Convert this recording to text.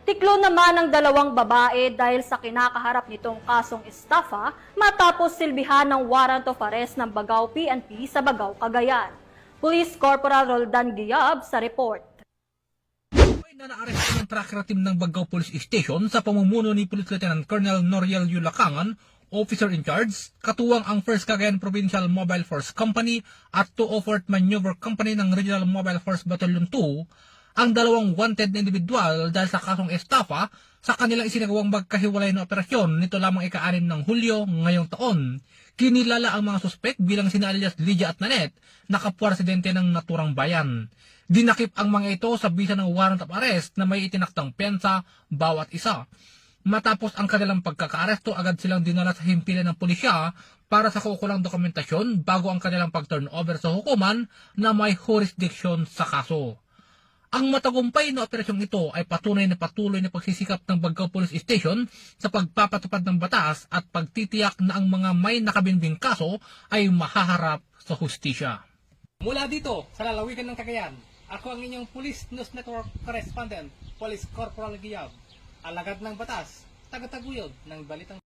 Tiklo naman ang dalawang babae dahil sa kinakaharap nitong kasong estafa matapos silbihan ng warrant of arrest ng Bagao PNP sa Bagao, Cagayan. Police Corporal Roldan Giab sa report. May naaresto ng tracker team ng Bagao Police Station sa pamumuno ni Police Lieutenant Colonel Noriel Yulacangan, Officer in Charge, katuwang ang 1st Cagayan Provincial Mobile Force Company at 204th Maneuver Company ng Regional Mobile Force Battalion 2, ang dalawang wanted na individual dahil sa kasong estafa sa kanilang isinagawang magkahiwalay na operasyon nito lamang ika-6 ng Hulyo ngayong taon. Kinilala ang mga suspek bilang sina alias Lydia at Nanette na kapwa residente ng naturang bayan. Dinakip ang mga ito sa bisa ng warrant of arrest na may itinaktang pensa bawat isa. Matapos ang kanilang pagkakaaresto, agad silang dinala sa himpilan ng pulisya para sa kaukulang dokumentasyon bago ang kanilang pag-turnover sa hukuman na may jurisdiction sa kaso. Ang matagumpay na operasyong ito ay patuloy na pagsisikap ng Bagao Police Station sa pagpapatupad ng batas at pagtitiyak na ang mga may nakabinbing kaso ay mahaharap sa hustisya. Mula dito sa lalawigan ng Cagayan, ako ang inyong Police News Network Correspondent, Police Corporal Giab, alagad ng batas, tagataguyod ng balitang